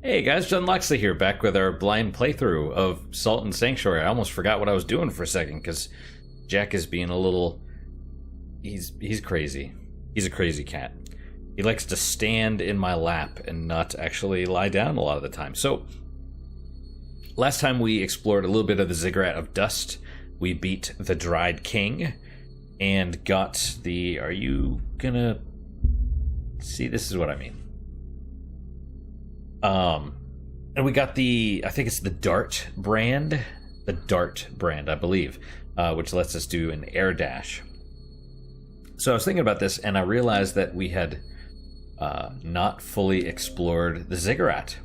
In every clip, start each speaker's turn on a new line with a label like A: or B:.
A: Hey guys, John Loxley here, back with our blind playthrough of Salt and Sanctuary. I almost forgot what I was doing for a second, because Jack is being a little... He's crazy. He's a crazy cat. He likes to stand in my lap and not actually lie down a lot of the time. So, last time we explored a little bit of the Ziggurat of Dust. We beat the Dried King, and got the... Are you gonna... See, this is what I mean. And we got the, I think it's the Dart brand, I believe, which lets us do an air dash. So I was thinking about this, and I realized that we had not fully explored the Ziggurat,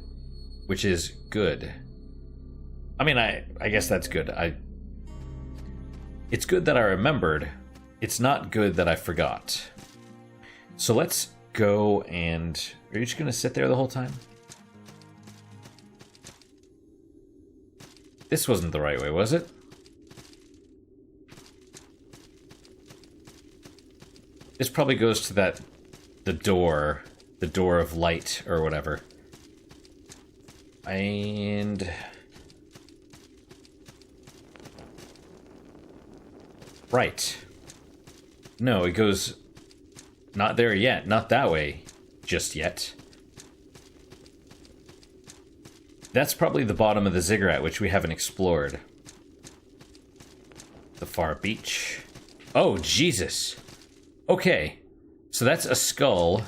A: which is good. I mean, I guess that's good. It's good that I remembered. It's not good that I forgot. So let's go and... Are you just going to sit there the whole time? This wasn't the right way, was it? This probably goes to the door of light, or whatever. And... Right. No, it goes... Not there yet, not that way just yet. That's probably the bottom of the Ziggurat, which we haven't explored. The far beach. Oh, Jesus. Okay. So that's a skull.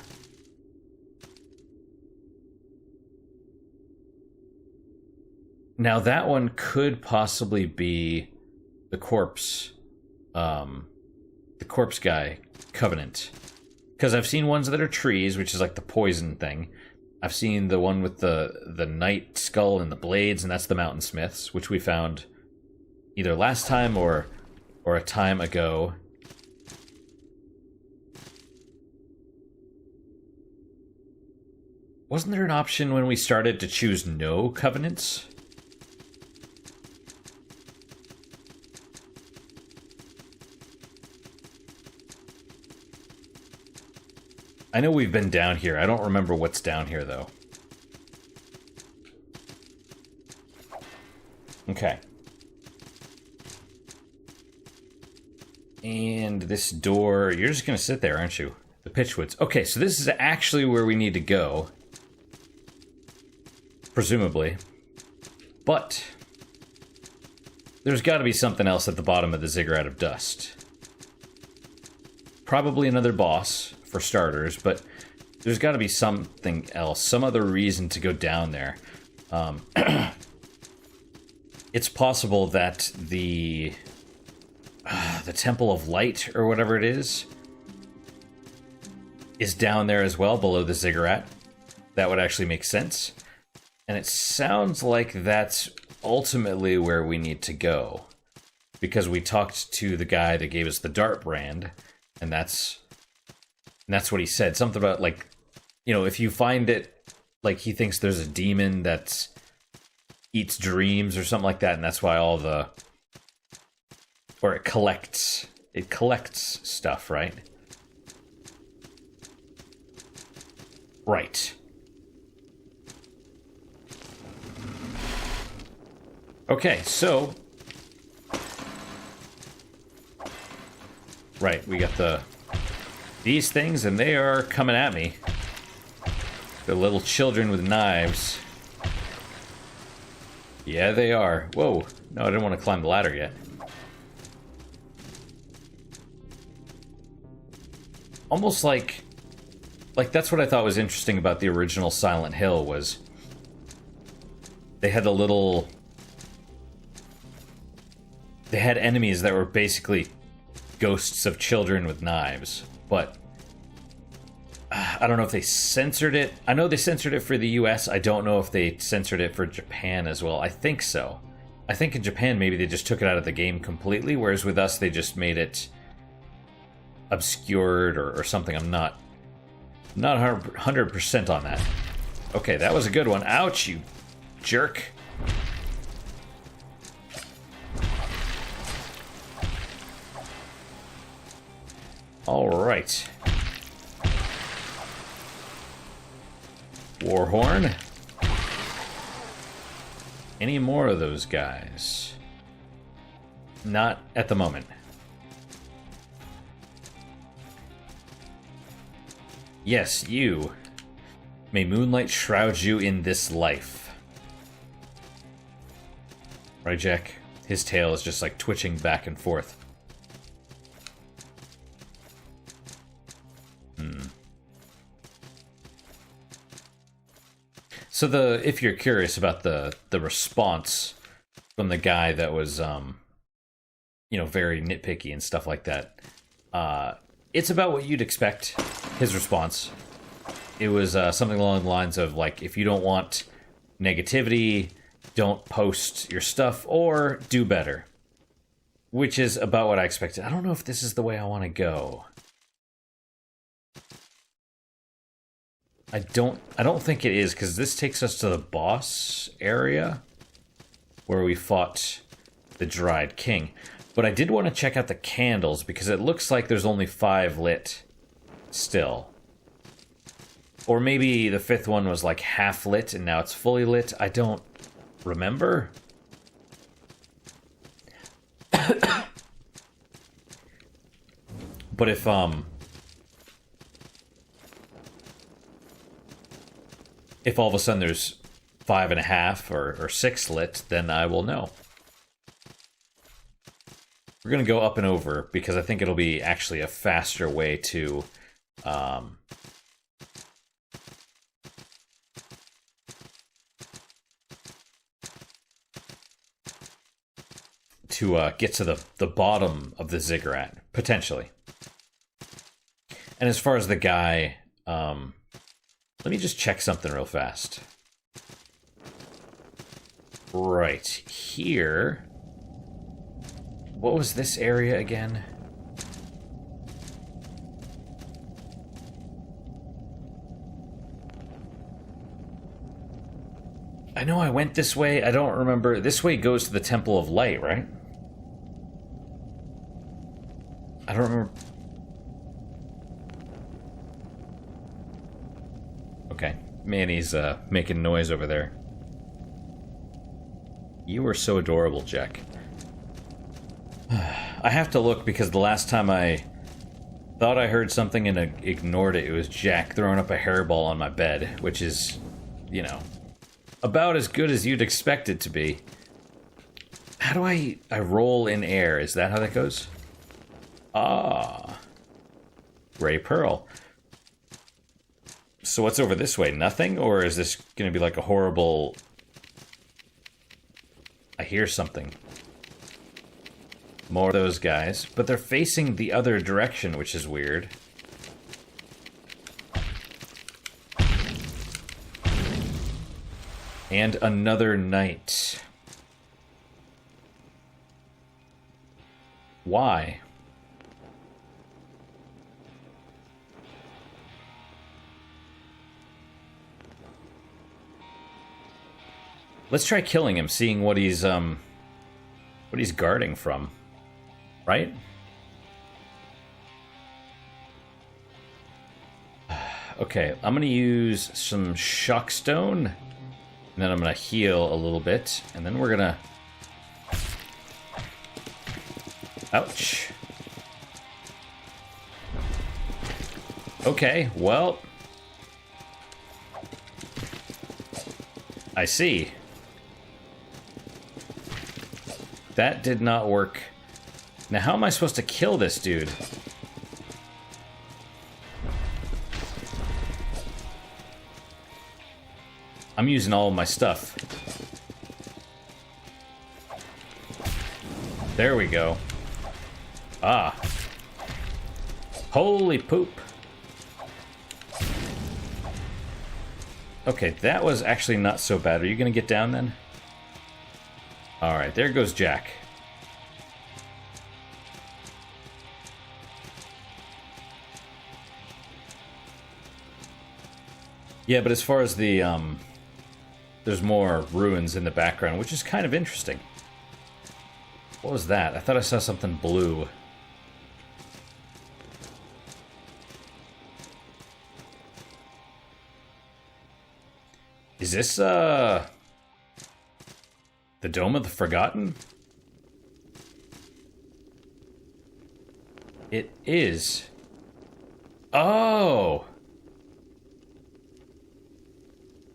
A: Now that one could possibly be the corpse. The corpse guy, Covenant. Because I've seen ones that are trees, which is like the poison thing. I've seen the one with the knight skull and the blades, and that's the Mountain Smiths, which we found either last time or a time ago. Wasn't there an option when we started to choose no covenants? I know we've been down here. I don't remember what's down here, though. Okay. And this door... You're just going to sit there, aren't you? The Pitchwoods. Okay, so this is actually where we need to go. Presumably. But... There's got to be something else at the bottom of the Ziggurat of Dust. Probably another boss... for starters, but there's got to be something else, some other reason to go down there. It's possible that the Temple of Light, or whatever it is down there as well, below the Ziggurat. That would actually make sense. And it sounds like that's ultimately where we need to go. Because we talked to the guy that gave us the Dart brand, and that's what he said. Something about, like, you know, if you find it, like, he thinks there's a demon that eats dreams or something like that, and that's why all the... Or it collects stuff, right? Right. Okay, so... Right, we got these things, and they are coming at me. The little children with knives. Yeah, they are. Whoa. No, I didn't want to climb the ladder yet. Almost like that's what I thought was interesting about the original Silent Hill, was they had they had enemies that were basically ghosts of children with knives. But I don't know if they censored it. I know they censored it for the US. I don't know if they censored it for Japan as well. I think so. I think in Japan maybe they just took it out of the game completely, whereas with us they just made it obscured or something. I'm not 100% on that. Okay, that was a good one. Ouch, you jerk. All right. Warhorn. Any more of those guys? Not at the moment. Yes, you. May moonlight shroud you in this life. Right, Jack? His tail is just like twitching back and forth. So if you're curious about the response from the guy that was very nitpicky and stuff like that, it's about what you'd expect. His response, it was something along the lines of like, if you don't want negativity, don't post your stuff or do better, which is about what I expected. I don't know if this is the way I want to go. I don't think it is, because this takes us to the boss area where we fought the Dried King. But I did want to check out the candles, because it looks like there's only 5 lit still. Or maybe the 5th one was like half lit and now it's fully lit. I don't remember. But if all of a sudden there's 5.5 or 6 lit, then I will know. We're gonna go up and over because I think it'll be actually a faster way to get to the bottom of the ziggurat, potentially. And as far as the guy, let me just check something real fast. Right here. What was this area again? I know I went this way. I don't remember. This way goes to the Temple of Light, right? I don't remember. Okay. Manny's making noise over there. You were so adorable, Jack. I have to look because the last time I thought I heard something and ignored it, it was Jack throwing up a hairball on my bed, which is, you know, about as good as you'd expect it to be. How do I roll in air? Is that how that goes? Ah. Gray Pearl. So what's over this way? Nothing? Or is this going to be like a horrible... I hear something. More of those guys. But they're facing the other direction, which is weird. And another knight. Why? Let's try killing him, seeing what he's guarding from. Right? Okay, I'm gonna use some Shockstone, and then I'm gonna heal a little bit, and then we're gonna... Ouch. Okay, well... I see. That did not work. Now, how am I supposed to kill this dude? I'm using all of my stuff. There we go. Ah. Holy poop. Okay, that was actually not so bad. Are you gonna get down then? Alright, there goes Jack. Yeah, but as far as the, there's more ruins in the background, which is kind of interesting. What was that? I thought I saw something blue. Is this, The Dome of the Forgotten? It is. Oh!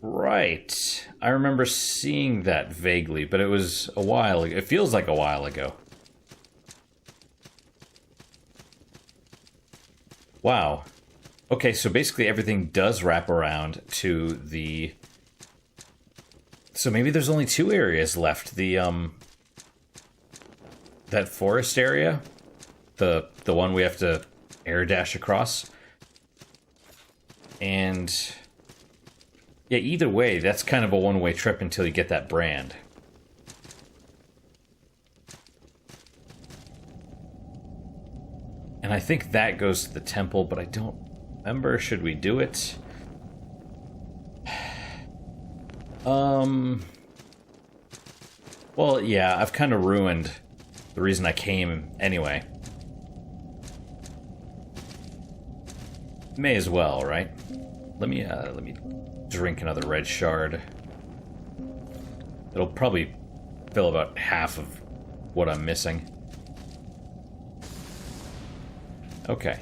A: Right. I remember seeing that vaguely, but it was a while ago. It feels like a while ago. Wow. Okay, so basically everything does wrap around to the... So maybe there's only 2 areas left. The, that forest area? The one we have to air dash across? And... yeah, either way, that's kind of a one-way trip until you get that brand. And I think that goes to the temple, but I don't remember. Should we do it? Well, yeah, I've kind of ruined the reason I came anyway. May as well, right? Let me drink another red shard. It'll probably fill about half of what I'm missing. Okay.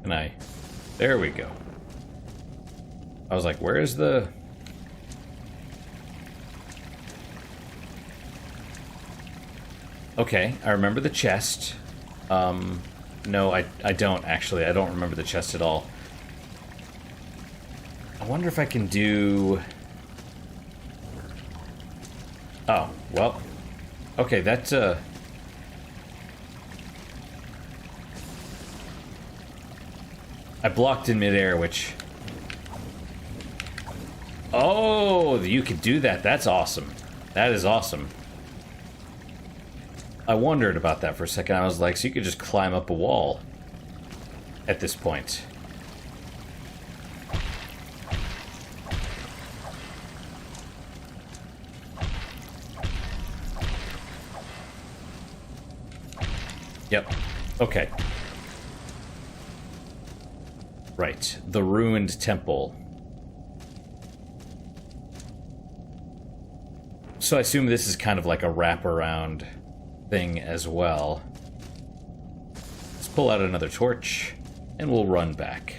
A: And there we go. I was like, where is the... Okay, I remember the chest. No, I don't, actually. I don't remember the chest at all. I wonder if I can do... Oh, well. Okay, that's, I blocked in midair, which... Oh, you could do that. That's awesome. That is awesome. I wondered about that for a second. I was like, so you could just climb up a wall at this point. Yep. Okay. Right. The ruined temple. So I assume this is kind of like a wraparound thing as well. Let's pull out another torch, and we'll run back.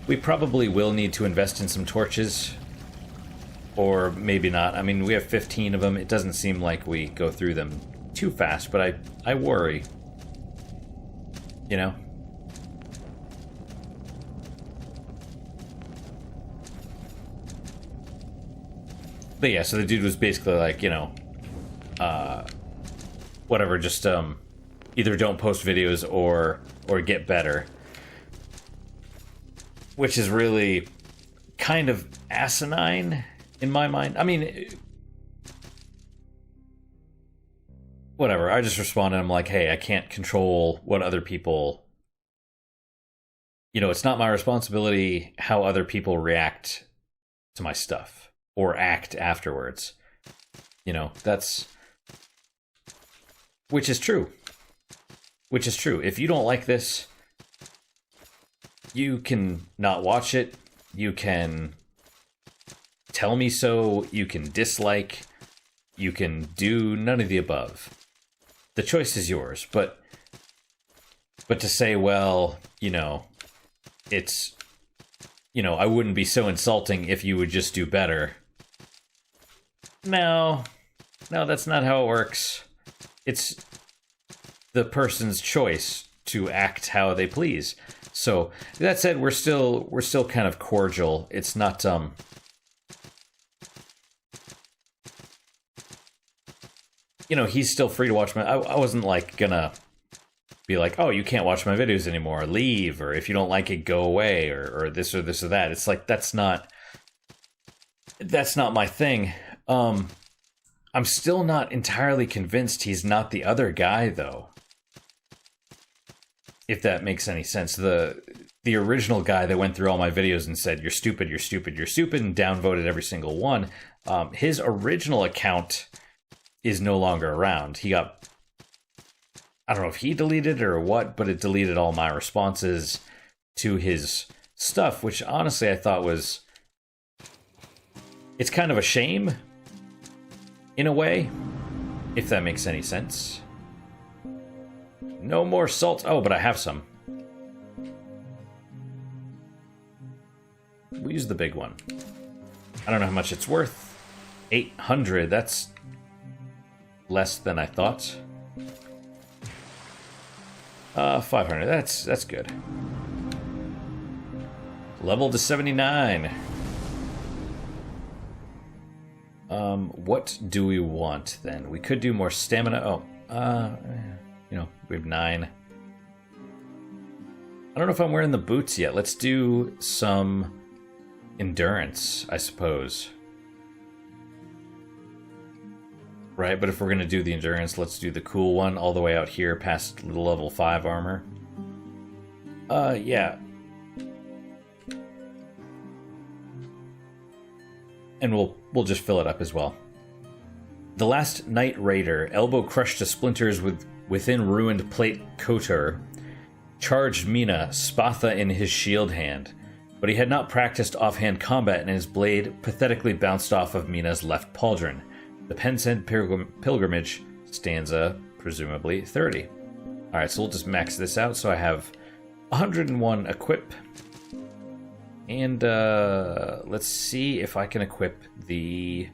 A: We probably will need to invest in some torches. Or maybe not. I mean, we have 15 of them. It doesn't seem like we go through them too fast, but I worry. You know? But yeah, so the dude was basically like, you know, whatever, just either don't post videos or get better. Which is really kind of asinine in my mind. I mean, whatever, I just responded, I'm like, hey, I can't control what other people... You know, it's not my responsibility how other people react to my stuff. Or act afterwards. You know, that's... Which is true. Which is true. If you don't like this, you can not watch it. You can tell me so. You can dislike. You can do none of the above. The choice is yours. But to say, well, you know, it's... You know, I wouldn't be so insulting if you would just do better. No, that's not how it works. It's the person's choice to act how they please. So that said, we're still kind of cordial. It's not you know, he's still free to watch my... I wasn't like gonna be like, oh, you can't watch my videos anymore, leave, or if you don't like it, go away, or this or this or that. It's like that's not my thing. I'm still not entirely convinced he's not the other guy, though. If that makes any sense. The original guy that went through all my videos and said, you're stupid, you're stupid, you're stupid, and downvoted every single one, his original account is no longer around. He got, I don't know if he deleted it or what, but it deleted all my responses to his stuff, which honestly I thought was, it's kind of a shame in a way, if that makes any sense. No more salt. Oh, but I have some. We'll use the big one. I don't know how much it's worth. 800, that's less than I thought. 500, that's good. Level to 79. What do we want then? We could do more stamina. Oh, you know, we have 9. I don't know if I'm wearing the boots yet. Let's do some endurance, I suppose. Right, but if we're gonna do the endurance, let's do the cool one all the way out here past the level 5 armor. Yeah. And we'll just fill it up as well. The last Knight Raider, elbow crushed to splinters within ruined plate Kotor, charged Mina, Spatha in his shield hand, but he had not practiced offhand combat and his blade pathetically bounced off of Mina's left pauldron. The Pensend Pilgrimage, stanza, presumably 30. Alright, so we'll just max this out, so I have 101 equip. And let's see if I can equip the...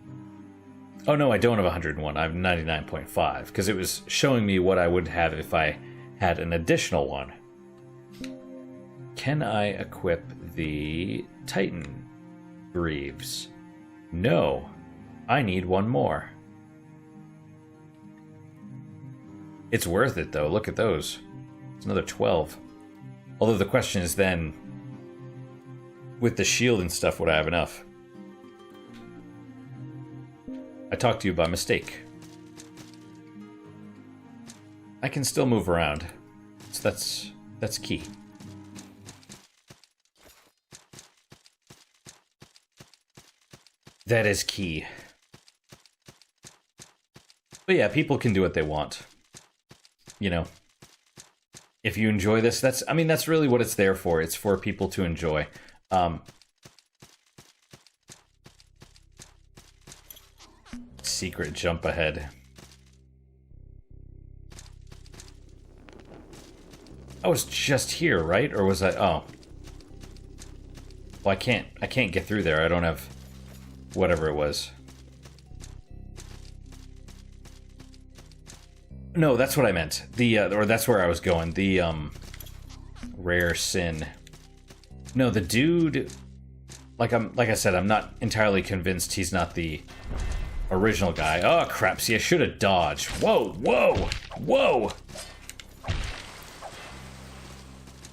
A: Oh no, I don't have 101. I have 99.5, because it was showing me what I would have if I had an additional one. Can I equip the Titan Greaves? No. I need one more. It's worth it, though. Look at those. It's another 12. Although the question is then, with the shield and stuff, would I have enough? I talked to you by mistake. I can still move around. So that's key. That is key. But yeah, people can do what they want. You know. If you enjoy this, that's really what it's there for. It's for people to enjoy. Secret jump ahead. I was just here, right? Or was I... Oh. Well, I can't get through there. I don't have whatever it was. No, that's what I meant. Or that's where I was going. The, Rare Sin. No, the dude... Like I said, I'm not entirely convinced he's not the original guy. Oh, crap. See, I should have dodged. Whoa, whoa, whoa!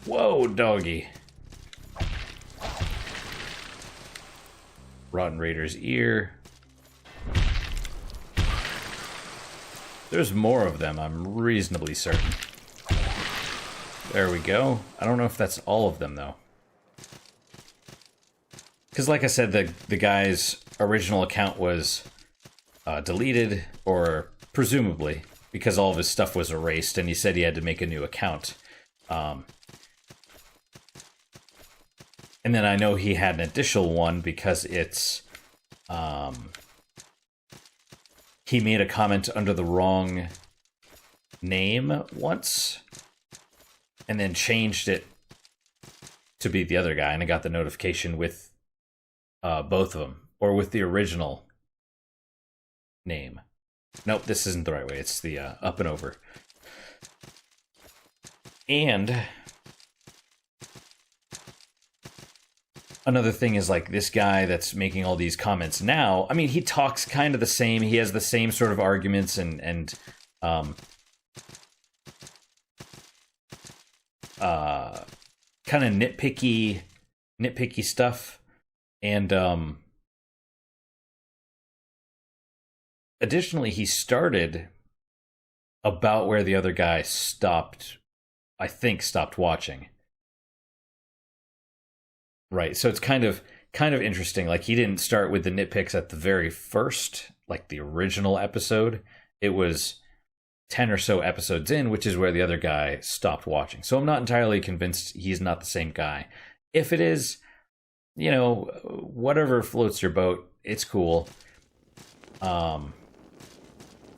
A: Whoa, doggy. Rotten Raider's ear. There's more of them, I'm reasonably certain. There we go. I don't know if that's all of them, though. Because like I said, the guy's original account was deleted, or presumably, because all of his stuff was erased, and he said he had to make a new account. And then I know he had an additional one because it's... he made a comment under the wrong name once, and then changed it to be the other guy, and I got the notification with both of them, or with the original name. Nope, this isn't the right way. It's the up and over. And another thing is, like, this guy that's making all these comments now, I mean, he talks kind of the same. He has the same sort of arguments and kind of nitpicky stuff. And additionally, he started about where the other guy stopped, I think, stopped watching. Right, so it's kind of interesting. Like, he didn't start with the nitpicks at the very first, like the original episode, it was 10 or so episodes in, which is where the other guy stopped watching. So I'm not entirely convinced he's not the same guy. If it is, you know, whatever floats your boat, it's cool.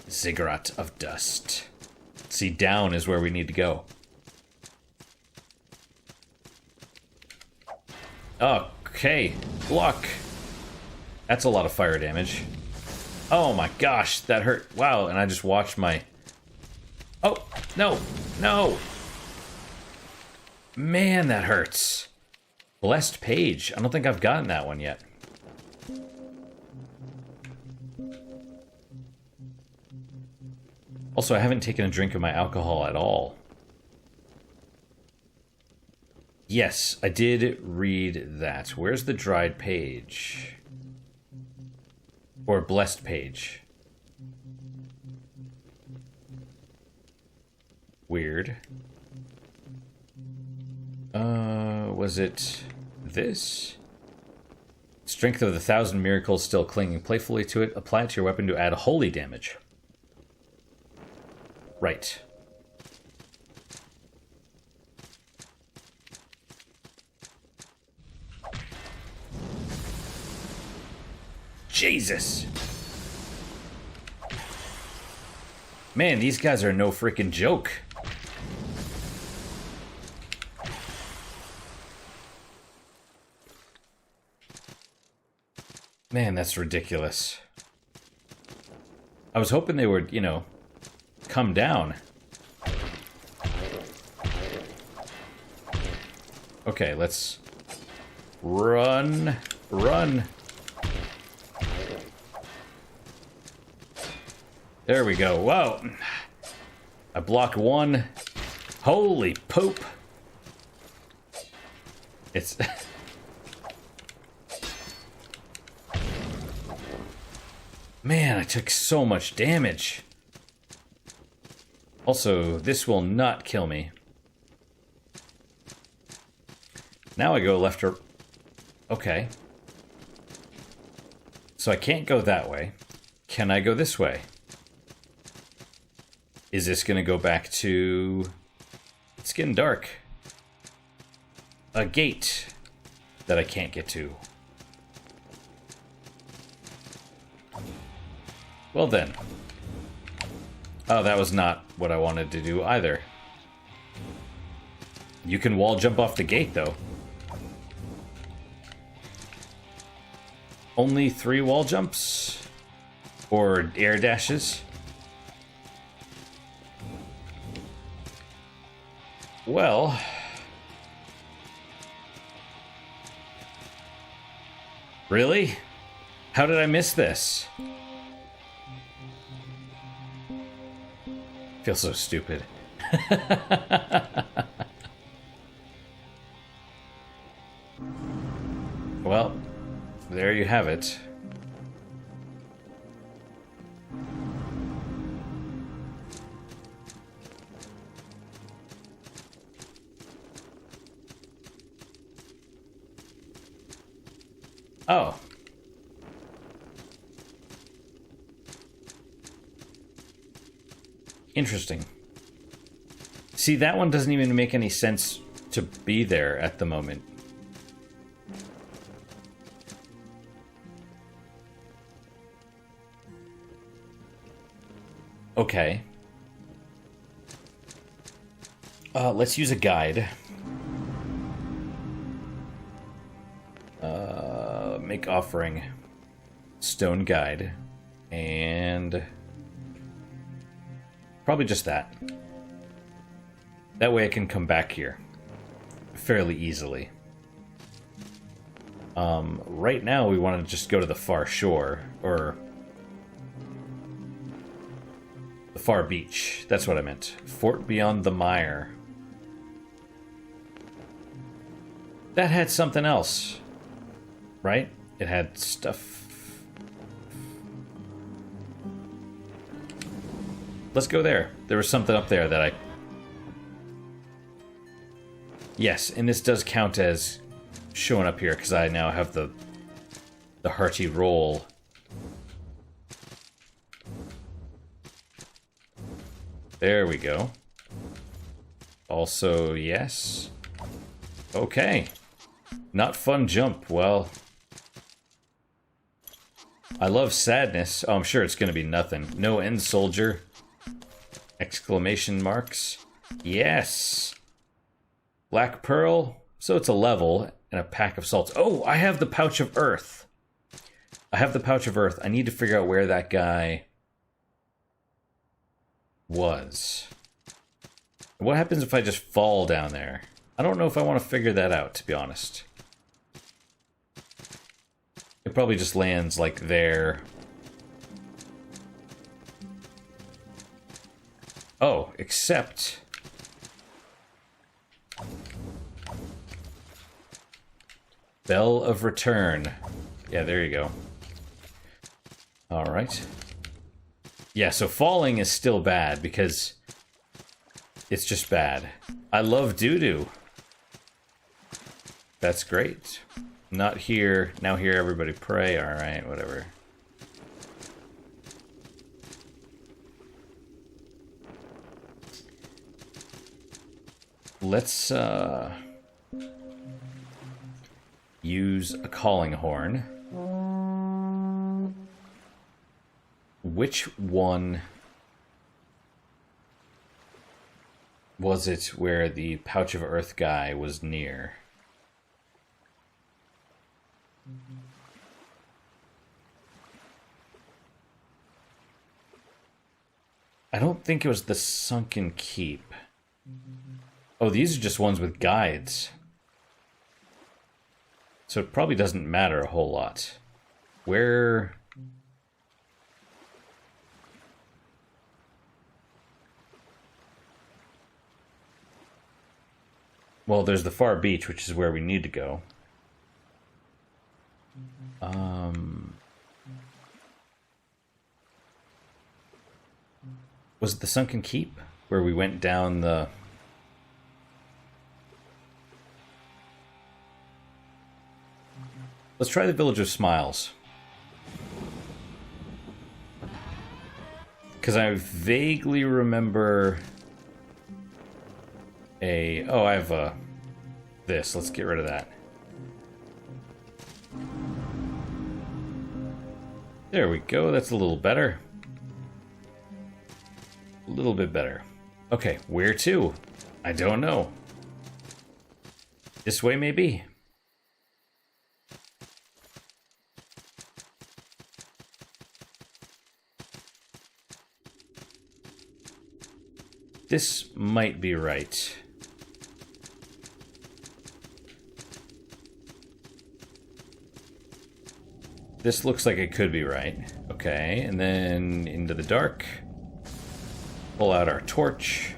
A: Ziggurat of Dust. See, down is where we need to go. Okay, block. That's a lot of fire damage. Oh my gosh, that hurt. Wow, and I just watched my... Oh, no, no. Man, that hurts. Blessed Page. I don't think I've gotten that one yet. Also, I haven't taken a drink of my alcohol at all. Yes, I did read that. Where's the dried page? Or blessed page? Weird. Was it this? Strength of the 1,000 miracles still clinging playfully to it. Apply it to your weapon to add holy damage. Right. Jesus! Man, these guys are no freaking joke. Man, that's ridiculous. I was hoping they would, you know, come down. Okay, let's run. Run. There we go. Whoa. I blocked one. Holy poop. It's... Man, I took so much damage. Also, this will not kill me. Now I go left or... Okay. So I can't go that way. Can I go this way? Is this gonna go back to... It's getting dark. A gate that I can't get to. Well then. Oh, that was not what I wanted to do either. You can wall jump off the gate, though. Only 3 wall jumps? Or air dashes? Well... Really? How did I miss this? I feel so stupid. Well, there you have it. Oh. Interesting. See, that one doesn't even make any sense to be there at the moment. Okay. Let's use a guide. Make offering. Stone guide. And... probably just that. That way I can come back here fairly easily. Right now we want to just go to the far shore, or the far beach. That's what I meant. Fort Beyond the Mire. That had something else, right? It had stuff. Let's go there. There was something up there that I... Yes, and this does count as showing up here, because I now have the hearty roll. There we go. Also, yes. Okay. Not fun jump. Well, I love sadness. Oh, I'm sure it's going to be nothing. No end soldier. Exclamation marks. Yes. Black pearl. So it's a level and a pack of salts. Oh, I have the pouch of earth. I have the pouch of earth. I need to figure out where that guy was. What happens if I just fall down there? I don't know if I want to figure that out, to be honest. It probably just lands, like, there. Oh, except... Bell of Return. Yeah, there you go. Alright. Yeah, so falling is still bad, because it's just bad. I love doo-doo. That's great. Not here. Now hear everybody pray. Alright, whatever. Let's, use a calling horn. Which one was it where the Pouch of Earth guy was near? I don't think it was the Sunken Keep. Oh, these are just ones with guides. So it probably doesn't matter a whole lot. Where... Well, there's the far beach, which is where we need to go. Was it the Sunken Keep? Where we went down the... Let's try the Village of Smiles. Because I vaguely remember... Oh, I have this. Let's get rid of that. There we go. That's a little better. A little bit better. Okay, where to? I don't know. This way, maybe? This might be right. This looks like it could be right. Okay, and then into the dark. Pull out our torch.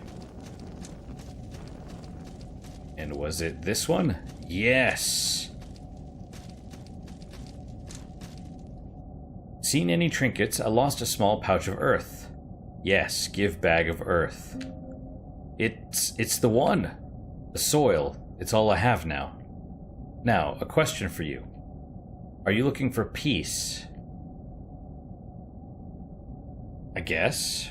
A: And was it this one? Yes! Seen any trinkets? I lost a small pouch of earth. Yes, give bag of earth. It's the one. The soil. It's all I have now. Now, a question for you. Are you looking for peace? I guess.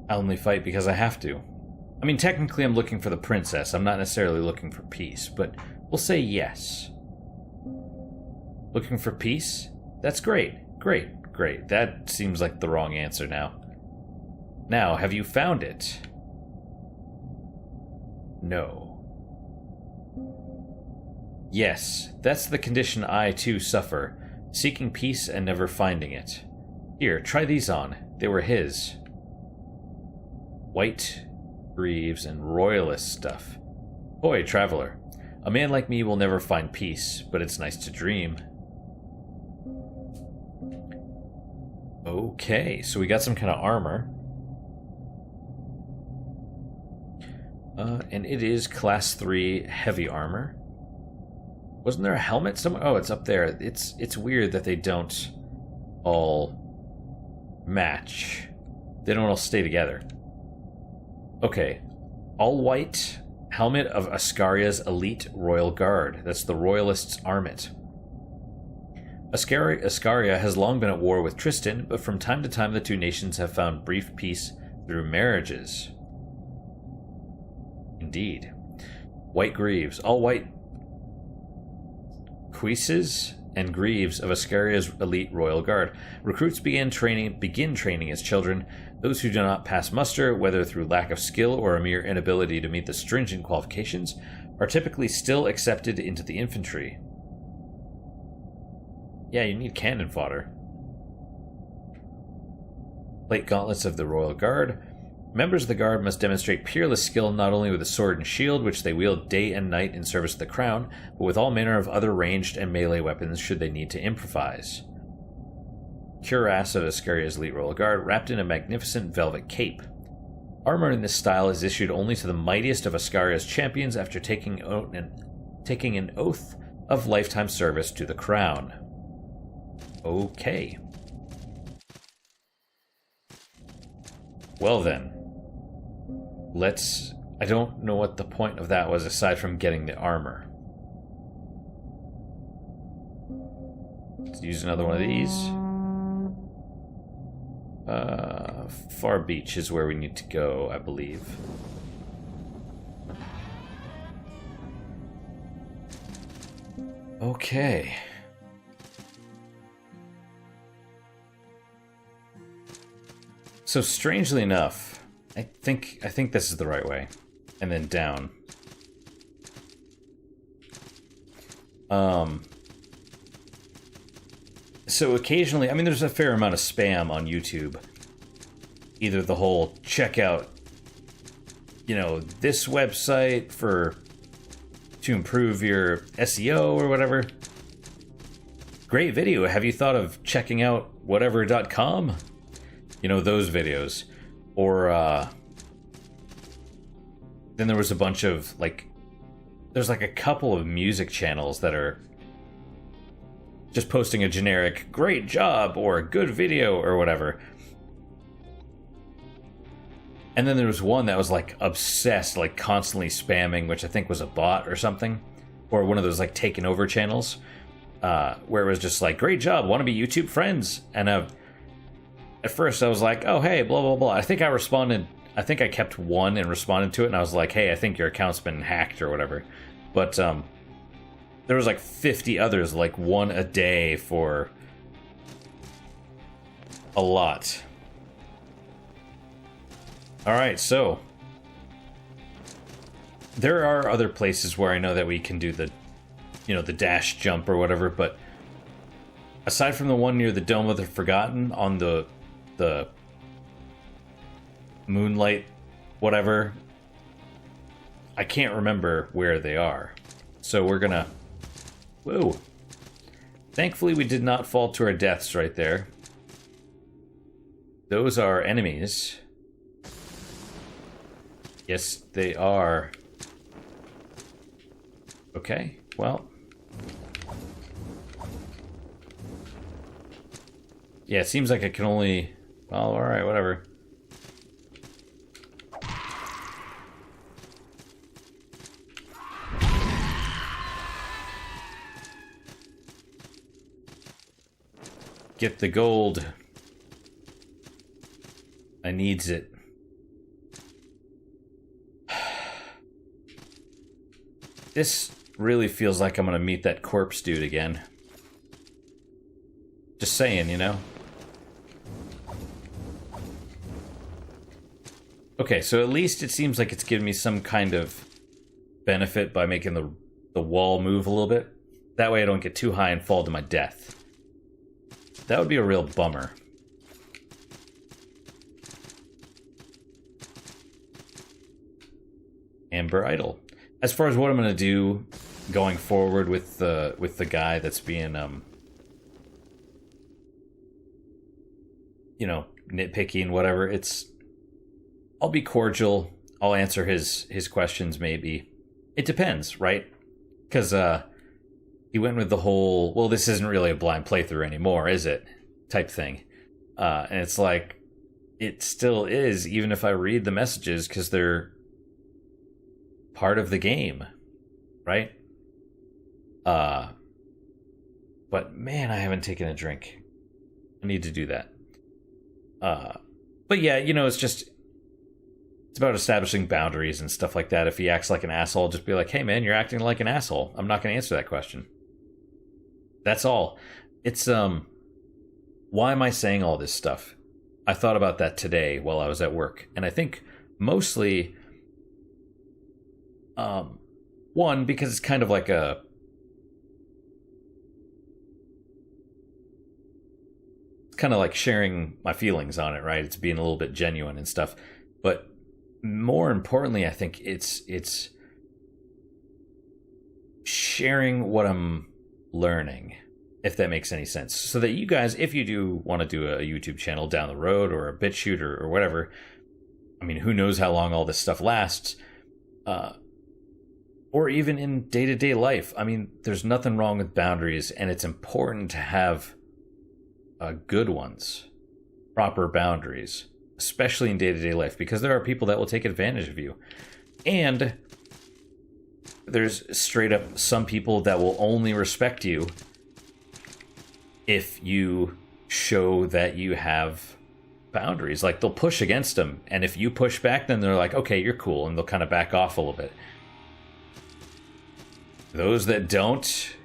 A: I only fight because I have to. I mean, technically I'm looking for the princess. I'm not necessarily looking for peace, but we'll say yes. Looking for peace? That's great. Great, great. That seems like the wrong answer now. Now, have you found it? No. Yes, that's the condition I too suffer, seeking peace and never finding it. Here, try these on. They were his. White greaves and royalist stuff. Boy, traveler. A man like me will never find peace, but it's nice to dream. Okay, so we got some kind of armor. And it is class 3 heavy armor. Wasn't there a helmet somewhere? Oh, it's up there. It's weird that they don't all match. They don't all stay together. Okay. All white helmet of Ascaria's elite royal guard. That's the royalists' armet. Ascaria has long been at war with Tristan, but from time to time the two nations have found brief peace through marriages. Indeed. White Greaves. All white cuisses and Greaves of Ascaria's elite royal guard. Recruits begin training as children. Those who do not pass muster, whether through lack of skill or a mere inability to meet the stringent qualifications, are typically still accepted into the infantry. Yeah, you need cannon fodder. Plate gauntlets of the Royal Guard. Members of the Guard must demonstrate peerless skill not only with a sword and shield, which they wield day and night in service of the crown, but with all manner of other ranged and melee weapons should they need to improvise. Cuirass of Ascaria's elite Royal Guard, wrapped in a magnificent velvet cape. Armor in this style is issued only to the mightiest of Ascaria's champions after taking an oath of lifetime service to the crown. Okay. Well then. I don't know what the point of that was aside from getting the armor. Let's use another one of these. Far Beach is where we need to go, I believe. Okay. So strangely enough, I think this is the right way. And then down. So occasionally, I mean, there's a fair amount of spam on YouTube. Either the whole check out, this website to improve your SEO or whatever. Great video. Have you thought of checking out whatever.com? Those videos. Or, then there was a bunch of, there's a couple of music channels that are just posting a generic, great job, or good video, or whatever. And then there was one that was, obsessed, constantly spamming, which I think was a bot or something. Or one of those, taken over channels. Where it was just great job, want to be YouTube friends? And, at first I was like, oh, hey, blah, blah, blah. I think I kept one and responded to it, and I was like, hey, I think your account's been hacked or whatever. But there was 50 others, one a day for a lot. Alright, so there are other places where I know that we can do the dash jump or whatever, but aside from the one near the Dome of the Forgotten on the Moonlight whatever, I can't remember where they are. So we're gonna... Whoa. Thankfully we did not fall to our deaths right there. Those are enemies. Yes, they are. Okay, well... Yeah, it seems like I can only... Well, alright, whatever. Get the gold. I needs it. This really feels like I'm gonna meet that corpse dude again. Just saying, Okay, so at least it seems like it's giving me some kind of benefit by making the wall move a little bit. That way I don't get too high and fall to my death. That would be a real bummer. Amber Idol. As far as what I'm going to do going forward with the guy that's being nitpicky and whatever, I'll be cordial. I'll answer his questions maybe. It depends, right? Because he went with the whole, well, this isn't really a blind playthrough anymore, is it? Type thing. And it's it still is, even if I read the messages, because they're part of the game, right? But man, I haven't taken a drink. I need to do that. But yeah, you know, it's about establishing boundaries and stuff like that. If he acts like an asshole, just be like, hey man, you're acting like an asshole. I'm not going to answer that question. That's all. It's, why am I saying all this stuff? I thought about that today while I was at work. And I think mostly, one, because it's kind of like sharing my feelings on it, right? It's being a little bit genuine and stuff. But more importantly, I think it's sharing what I'm learning, if that makes any sense. So that you guys, if you do want to do a YouTube channel down the road or a BitChute or whatever, I mean, who knows how long all this stuff lasts, or even in day-to-day life. I mean, there's nothing wrong with boundaries, and it's important to have good ones, proper boundaries, especially in day-to-day life, because there are people that will take advantage of you. And there's straight up some people that will only respect you if you show that you have boundaries. Like, they'll push against them, and if you push back, then they're like, okay, you're cool, and they'll kind of back off a little bit. Those that don't,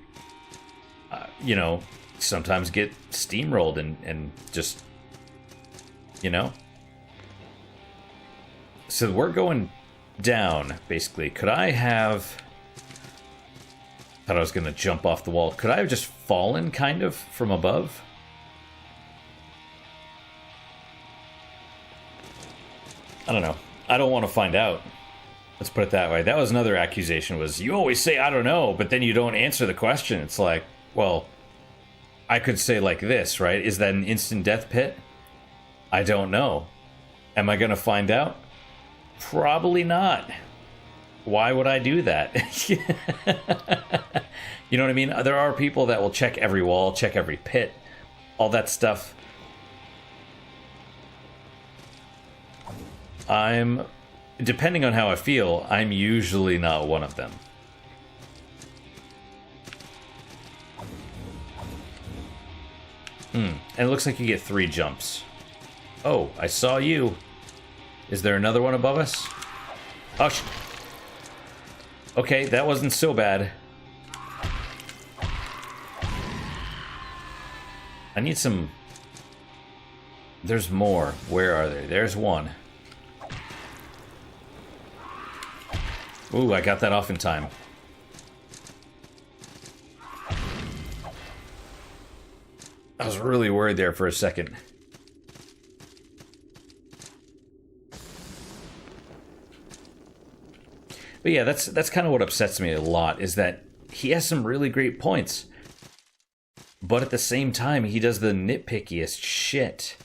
A: sometimes get steamrolled and just, So we're going down, basically. Could I have... Thought I was going to jump off the wall. Could I have just fallen, kind of, from above? I don't know. I don't want to find out. Let's put it that way. That was another accusation, was you always say, I don't know, but then you don't answer the question. It's like, well, I could say like this, right? Is that an instant death pit? I don't know. Am I going to find out? Probably not. Why would I do that? You know what I mean? There are people that will check every wall, check every pit, all that stuff. Depending on how I feel, I'm usually not one of them. And it looks like you get 3 jumps. Oh, I saw you. Is there another one above us? Oh, okay, that wasn't so bad. I need some... There's more. Where are they? There's one. Ooh, I got that off in time. I was really worried there for a second. But yeah, that's kind of what upsets me a lot, is that he has some really great points. But at the same time, he does the nitpickiest shit.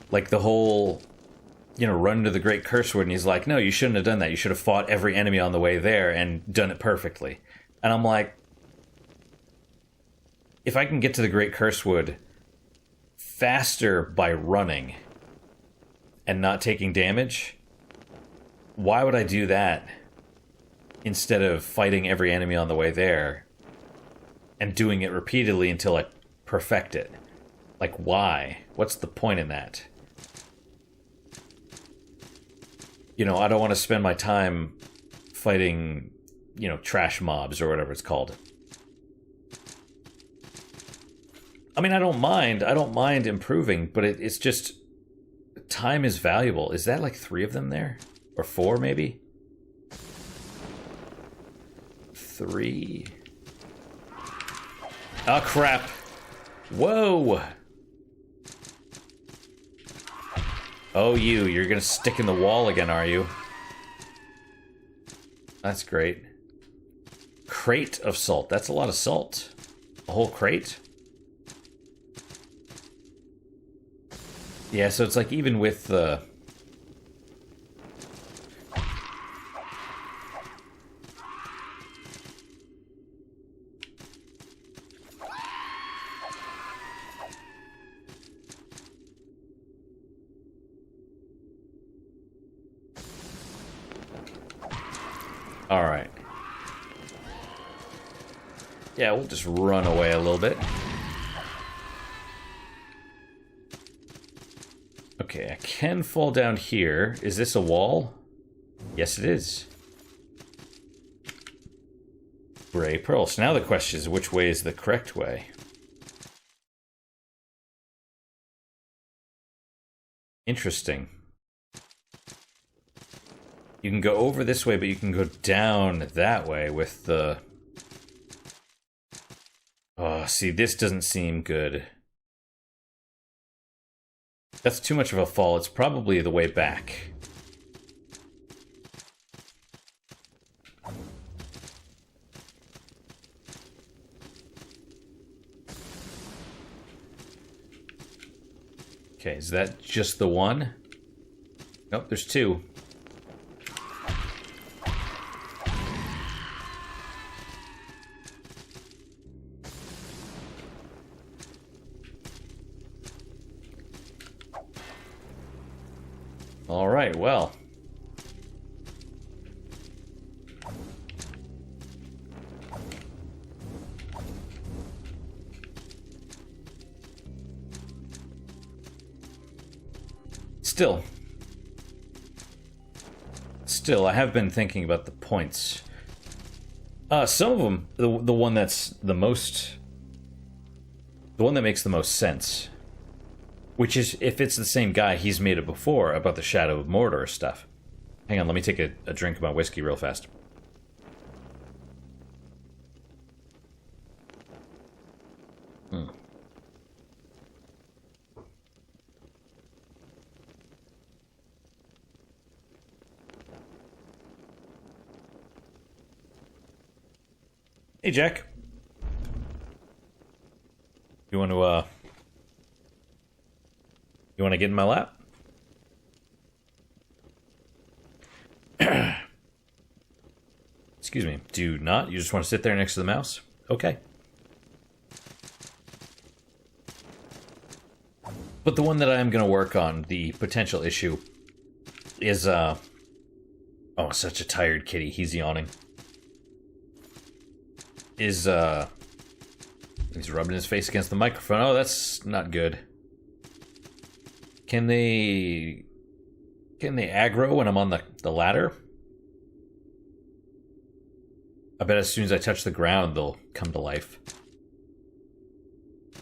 A: Like the whole, run to the Great Cursewood, and he's like, no, you shouldn't have done that. You should have fought every enemy on the way there and done it perfectly. And I'm like, if I can get to the Great Cursewood faster by running and not taking damage, why would I do that instead of fighting every enemy on the way there and doing it repeatedly until I perfect it? Like, why? What's the point in that? I don't want to spend my time fighting, trash mobs or whatever it's called. I mean, I don't mind improving, but it's just, time is valuable. Is that like 3 of them there? Or 4 maybe? 3. Oh crap. Whoa. Oh, you're gonna stick in the wall again, are you? That's great. Crate of salt. That's a lot of salt. A whole crate? Yeah, so it's like even with the... Alright. Yeah, we'll just run away a little bit. Okay, I can fall down here. Is this a wall? Yes, it is. Gray pearl. So now the question is, which way is the correct way? Interesting. You can go over this way, but you can go down that way with the... Oh, see, this doesn't seem good. That's too much of a fall. It's probably the way back. Okay, is that just the one? Nope, there's two. All right, well. Still, I have been thinking about the points. Some of them, the one that's the most... The one that makes the most sense. Which is, if it's the same guy, he's made it before about the Shadow of Mordor stuff. Hang on, let me take a drink of my whiskey real fast. Hey, Jack. You want to get in my lap? Excuse me. Do not? You just want to sit there next to the mouse? Okay. But the one that I am going to work on, the potential issue, is, oh, such a tired kitty. He's yawning. He's rubbing his face against the microphone. Oh, that's not good. Can they aggro when I'm on the ladder? I bet as soon as I touch the ground, they'll come to life.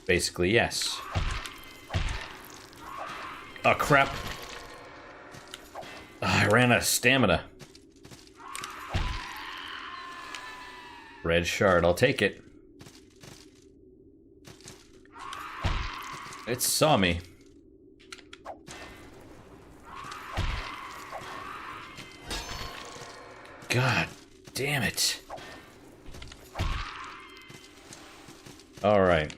A: Basically, yes. Oh, crap. I ran out of stamina. Red shard, I'll take it. It saw me. God damn it. Alright.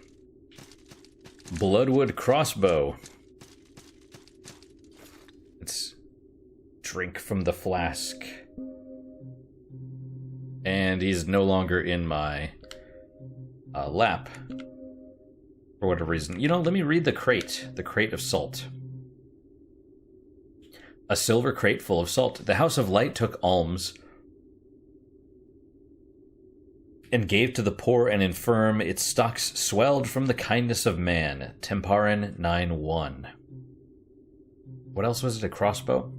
A: Bloodwood crossbow. Let's drink from the flask. And he's no longer in my lap. For whatever reason. You know, let me read the crate. The crate of salt. A silver crate full of salt. The House of Light took alms and gave to the poor and infirm. Its stocks swelled from the kindness of man. Temparin 9-1. What else was it? A crossbow?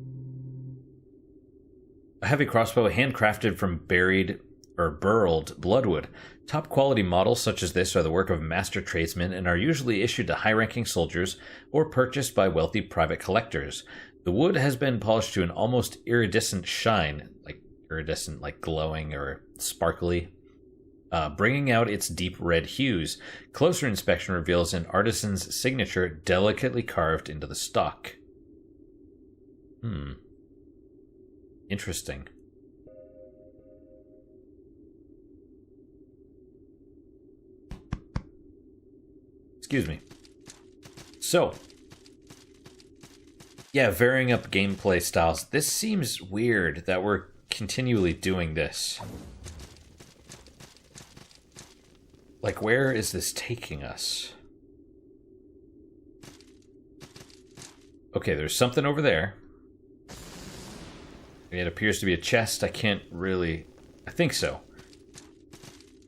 A: A heavy crossbow handcrafted from burled bloodwood. Top quality models such as this are the work of master tradesmen and are usually issued to high-ranking soldiers or purchased by wealthy private collectors. The wood has been polished to an almost iridescent shine, like glowing or sparkly, bringing out its deep red hues. Closer inspection reveals an artisan's signature delicately carved into the stock. Interesting. Excuse me. So, yeah, varying up gameplay styles. This seems weird that we're continually doing this. Like, where is this taking us? Okay, there's something over there. It appears to be a chest. I can't really... I think so.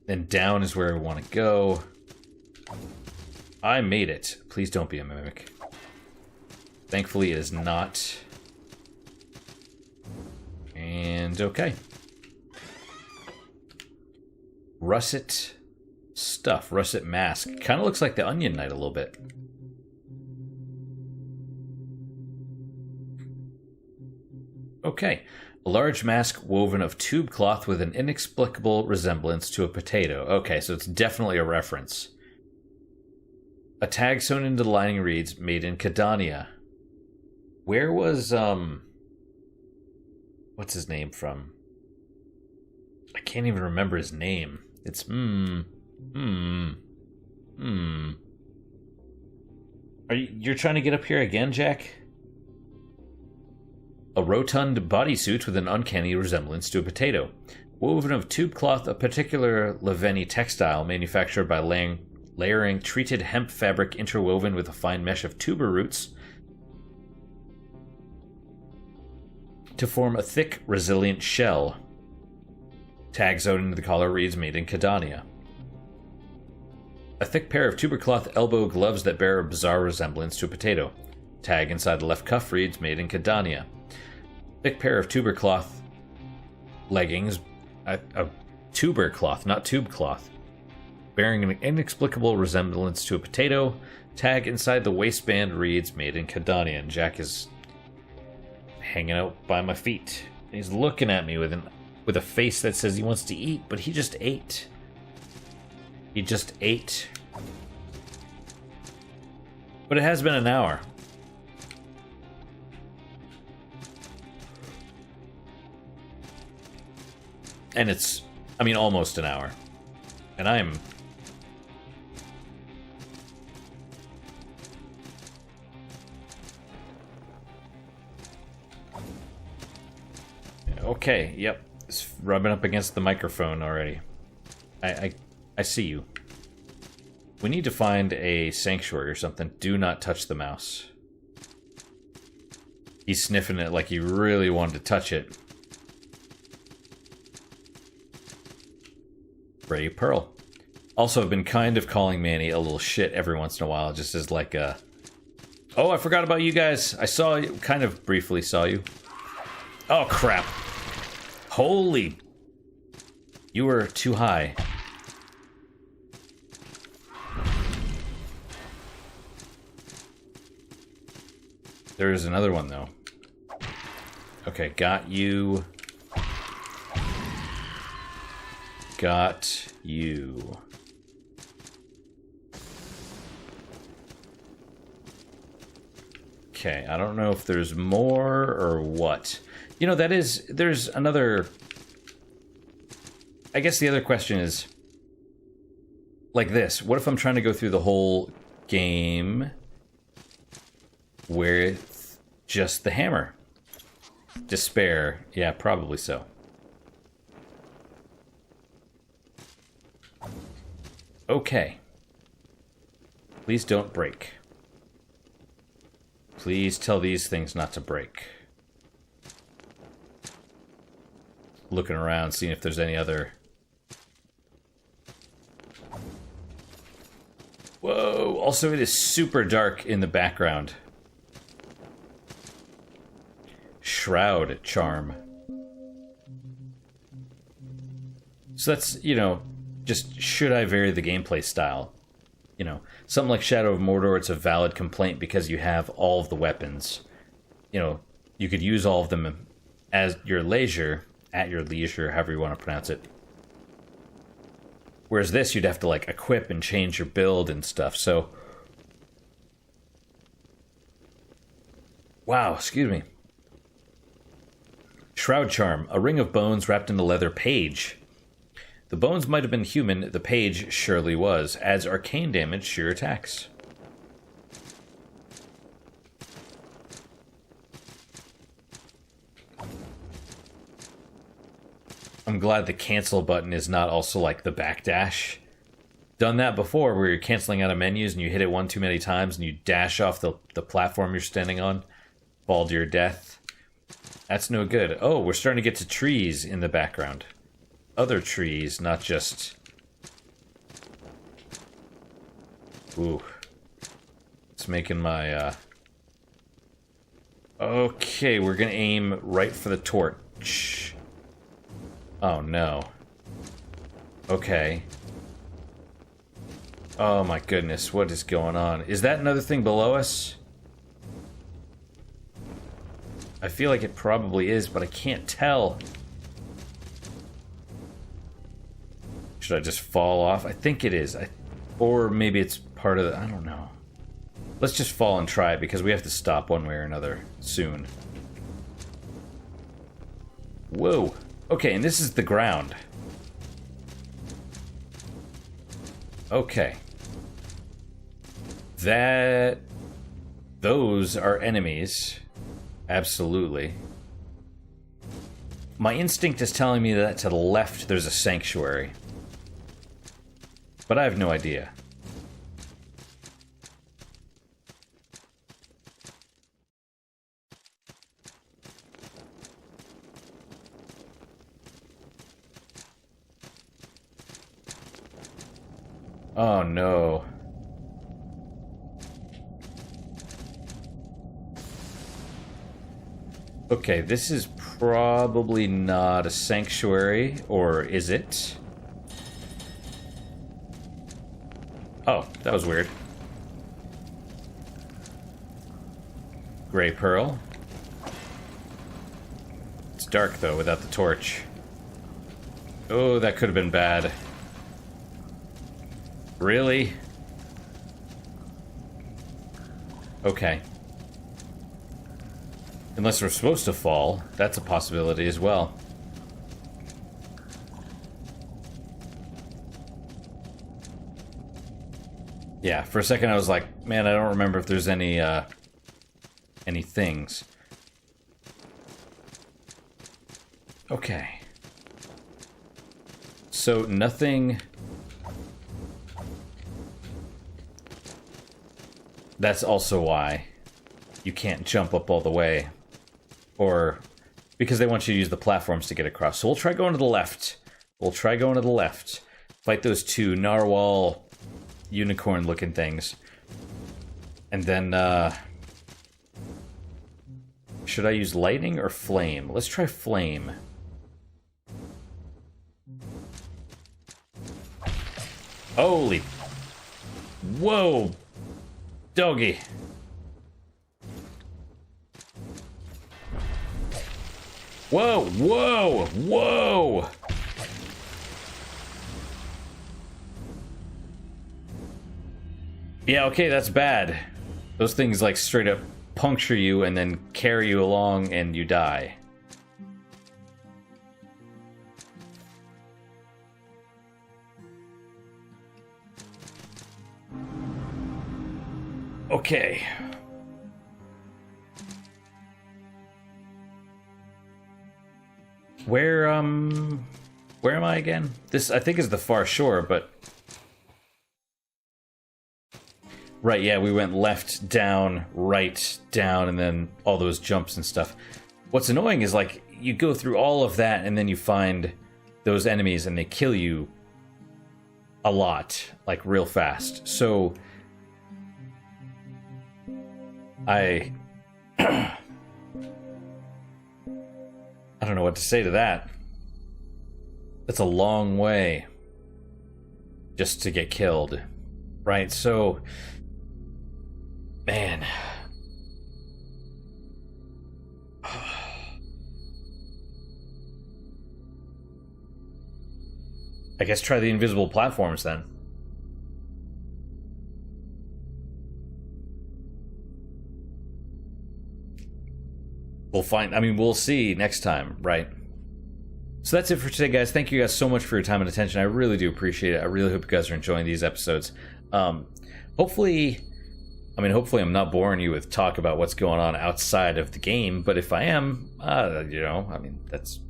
A: Then down is where we want to go. I made it. Please don't be a mimic. Thankfully, it is not. And okay. Russet stuff. Russet mask. Kind of looks like the Onion Knight a little bit. Okay. A large mask woven of tube cloth with an inexplicable resemblance to a potato. Okay, so it's definitely a reference. A tag sewn into the lining reads, "Made in Cadania." Where was, what's his name from? I can't even remember his name. It's, You're trying to get up here again, Jack? A rotund bodysuit with an uncanny resemblance to a potato. Woven of tube cloth, a particular Leveni textile manufactured by layering treated hemp fabric interwoven with a fine mesh of tuber roots to form a thick, resilient shell. Tag sewn into the collar reads, "Made in Cadania." A thick pair of tuber cloth elbow gloves that bear a bizarre resemblance to a potato. Tag inside the left cuff reads, "Made in Cadania." Thick pair of tuber cloth leggings, a tuber cloth, not tube cloth, bearing an inexplicable resemblance to a potato. Tag inside the waistband reads, "Made in Cadania." And Jack is hanging out by my feet. He's looking at me with a face that says he wants to eat, but he just ate. He just ate. But it has been an hour. And it's, I mean, almost an hour. And I'm... Okay, yep. It's rubbing up against the microphone already. I see you. We need to find a sanctuary or something. Do not touch the mouse. He's sniffing it like he really wanted to touch it. Ray Pearl. Also, I've been kind of calling Manny a little shit every once in a while, just as like a... Oh, I forgot about you guys. I saw you, kind of briefly saw you. Oh, crap. Holy... You were too high. There's another one, though. Okay, got you. Got you. Okay, I don't know if there's more or what. You know, there's another... I guess the other question is... Like this, what if I'm trying to go through the whole game with just the hammer? Despair. Yeah, probably so. Okay. Please don't break. Please tell these things not to break. Looking around, seeing if there's any other... Whoa! Also, it is super dark in the background. Shroud charm. So that's, you know, just should I vary the gameplay style? You know, something like Shadow of Mordor, it's a valid complaint because you have all of the weapons. You know, you could use all of them as your leisure, at your leisure, however you want to pronounce it. Whereas this, you'd have to, like, equip and change your build and stuff, so... Wow, excuse me. Shroud charm, a ring of bones wrapped in a leather page. The bones might have been human, the page surely was. Adds arcane damage to your attacks. I'm glad the cancel button is not also like the backdash. Done that before where you're canceling out of menus and you hit it one too many times and you dash off the platform you're standing on. Fall to your death. That's no good. Oh, we're starting to get to trees in the background. Other trees, not just Ooh. It's making my, Okay, we're gonna aim right for the torch. Oh, no. Okay. Oh my goodness, what is going on? Is that another thing below us? I feel like it probably is, but I can't tell. Should I just fall off? I think it is. Or maybe it's part of the... I don't know. Let's just fall and try it, because we have to stop one way or another soon. Whoa. Okay, and this is the ground. Okay. Those are enemies. Absolutely. My instinct is telling me that to the left there's a sanctuary. But I have no idea. Oh no. Okay, this is probably not a sanctuary, or is it? Oh, that was weird. Gray pearl. It's dark though without the torch. Oh, that could have been bad. Really? Okay. Unless we're supposed to fall, that's a possibility as well. Yeah, for a second I was like, man, I don't remember if there's any things. Okay. So nothing... That's also why you can't jump up all the way. Or because they want you to use the platforms to get across. So we'll try going to the left. We'll try going to the left. Fight those two narwhal unicorn looking things. And then should I use lightning or flame? Let's try flame. Holy... Whoa! Doggy. Whoa, whoa, whoa! Yeah, okay, that's bad. Those things like straight up puncture you and then carry you along and you die. Okay. Where am I again? This, I think, is the far shore, but... Right, yeah, we went left, down, right, down, and then all those jumps and stuff. What's annoying is, like, you go through all of that, and then you find those enemies, and they kill you a lot, like, real fast. So... I don't know what to say to that. That's a long way just to get killed. Right, so... Man. I guess try the invisible platforms then. We'll find, I mean, we'll see next time, right? So that's it for today, guys. Thank you guys so much for your time and attention. I really do appreciate it. I really hope you guys are enjoying these episodes. Hopefully I'm not boring you with talk about what's going on outside of the game, but if I am, you know, I mean, that's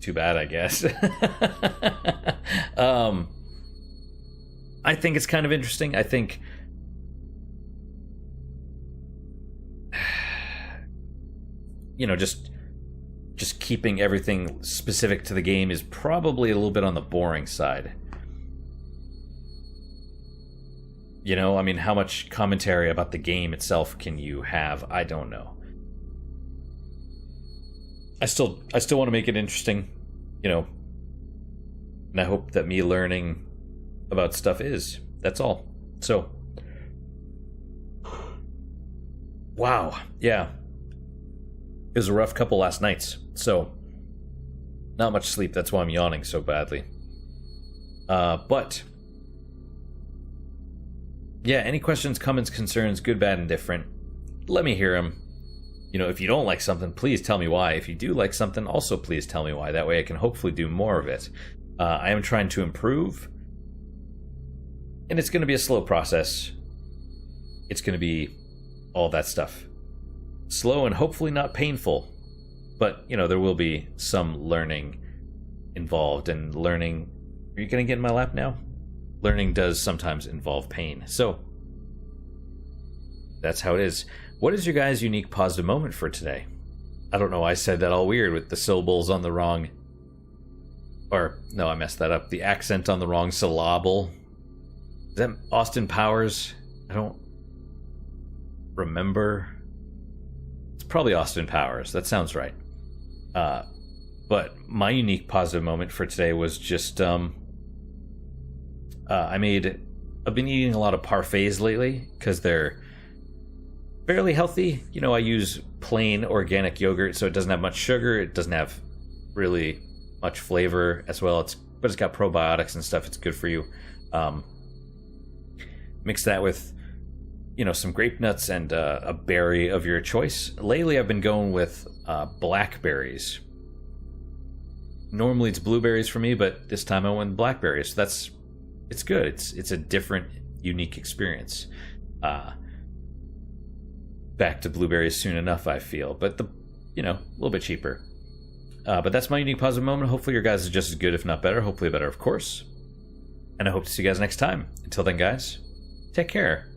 A: too bad, I guess. I think it's kind of interesting. I think... You know, just keeping everything specific to the game is probably a little bit on the boring side. You know, I mean, how much commentary about the game itself can you have? I don't know. I still want to make it interesting, you know. And I hope that me learning about stuff is. That's all. So, wow, yeah. It was a rough couple last nights. So, not much sleep. That's why I'm yawning so badly. But yeah, any questions, comments, concerns, good, bad, and different, let me hear them. You know, if you don't like something, please tell me why. If you do like something, also please tell me why. That way I can hopefully do more of it. I am trying to improve, and it's going to be a slow process. It's going to be all that stuff. Slow and hopefully not painful. But, you know, there will be some learning involved, and learning... Are you going to get in my lap now? Learning does sometimes involve pain. So, that's how it is. What is your guys' unique positive moment for today? I don't know, I said that all weird with the syllables on the wrong... Or, no, I messed that up. The accent on the wrong syllable. Is that Austin Powers? I don't remember. It's probably Austin Powers. That sounds right. But my unique positive moment for today was just... I've been eating a lot of parfaits lately because they're fairly healthy. You know, I use plain organic yogurt, so it doesn't have much sugar. It doesn't have really much flavor as well. But it's got probiotics and stuff. It's good for you. Mix that with, you know, some grape nuts and a berry of your choice. Lately, I've been going with blackberries. Normally, it's blueberries for me, but this time I went blackberries. So it's good. It's a different, unique experience. Back to blueberries soon enough, I feel, but a little bit cheaper. But that's my unique positive moment. Hopefully your guys is just as good, if not better. Hopefully better, of course. And I hope to see you guys next time. Until then, guys, take care.